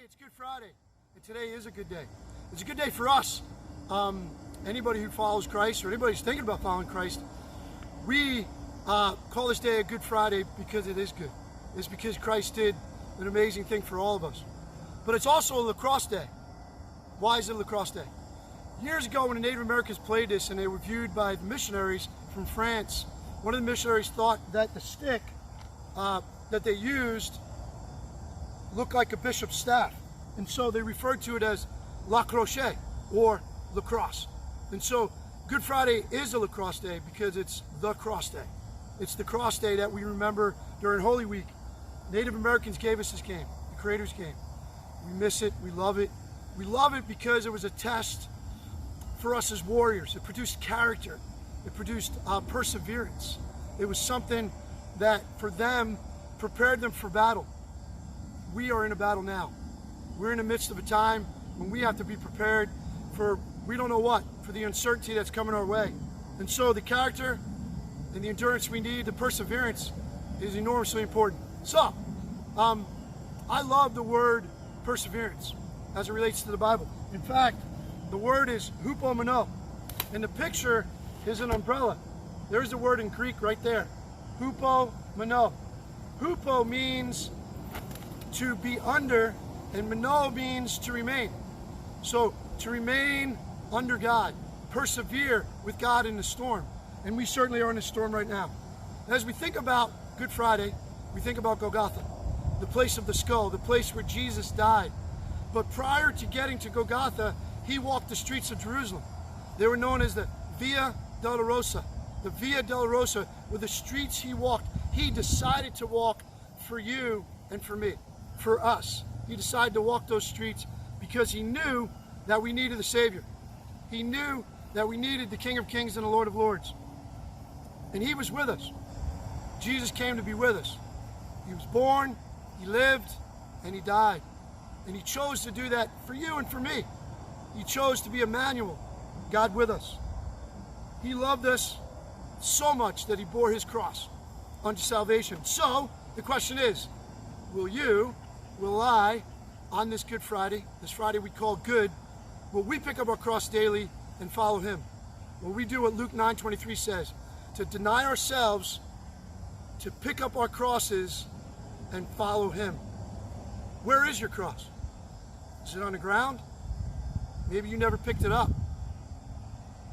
It's Good Friday, and today is a good day. It's a good day for us. Anybody who follows Christ, or anybody who's thinking about following Christ, we call this day a Good Friday because it is good. It's because Christ did an amazing thing for all of us. But it's also a Lacrosse Day. Why is it a Lacrosse Day? Years ago, when the Native Americans played this and they were viewed by the missionaries from France, one of the missionaries thought that the stick that they used looked like a bishop's staff. And so they referred to it as Lacrosse, or lacrosse. And so Good Friday is a Lacrosse Day because it's the cross day. It's the cross day that we remember during Holy Week. Native Americans gave us this game, the Creator's game. We miss it, we love it. We love it because it was a test for us as warriors. It produced character. It produced perseverance. It was something that for them prepared them for battle. We are in a battle now. We're in the midst of a time when we have to be prepared for we don't know what, for the uncertainty that's coming our way. And so the character and the endurance we need, the perseverance, is enormously important. So, I love the word perseverance as it relates to the Bible. In fact, the word is hupomeno, and the picture is an umbrella. There's the word in Greek right there, hupomeno. Hupo means to be under, and meno means to remain. So to remain under God, persevere with God in the storm. And we certainly are in a storm right now. As we think about Good Friday, we think about Golgotha, the place of the skull, the place where Jesus died. But prior to getting to Golgotha, he walked the streets of Jerusalem. They were known as the Via Dolorosa. The Via Dolorosa were the streets he walked. He decided to walk for you and for me, for us. He decided to walk those streets because he knew that we needed a Savior. He knew that we needed the King of Kings and the Lord of Lords. And he was with us. Jesus came to be with us. He was born, he lived, and he died. And he chose to do that for you and for me. He chose to be Emmanuel, God with us. He loved us so much that he bore his cross unto salvation. So the question is, will you, will I, on this Good Friday, this Friday we call good, will we pick up our cross daily and follow him? Will we do what Luke 9:23 says? To deny ourselves, to pick up our crosses and follow him. Where is your cross? Is it on the ground? Maybe you never picked it up.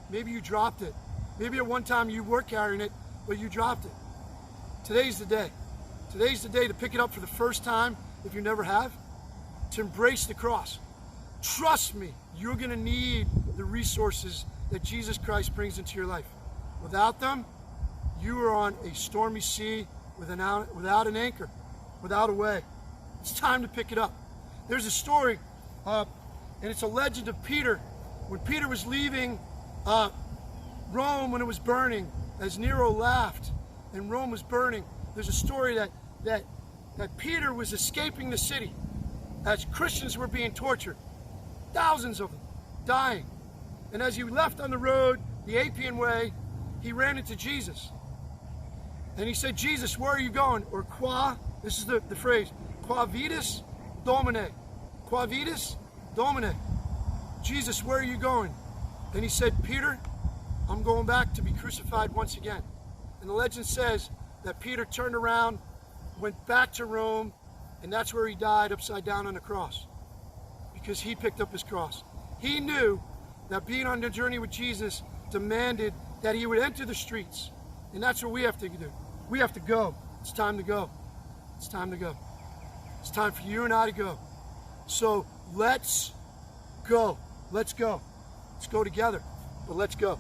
Maybe you dropped it. Maybe at one time you were carrying it, but you dropped it. Today's the day. Today's the day to pick it up for the first time, if you never have, to embrace the cross. Trust me, you're going to need the resources that Jesus Christ brings into your life. Without them, you are on a stormy sea without an anchor, without a way. It's time to pick it up. There's a story, and it's a legend of Peter. When Peter was leaving Rome when it was burning, as Nero laughed and Rome was burning, there's a story that Peter was escaping the city as Christians were being tortured. Thousands of them dying. And as he left on the road, the Appian Way, he ran into Jesus. And he said, Jesus, where are you going? Or qua, this is the phrase, qua vidis domine. Qua vidis domine. Jesus, where are you going? And he said, Peter, I'm going back to be crucified once again. And the legend says that Peter turned around, went back to Rome, and that's where he died, upside down on the cross, because he picked up his cross. He knew that being on the journey with Jesus demanded that he would enter the streets. And that's what we have to do. We have to go. It's time to go. It's time to go. It's time for you and I to go. So let's go. Let's go. Let's go together, but let's go.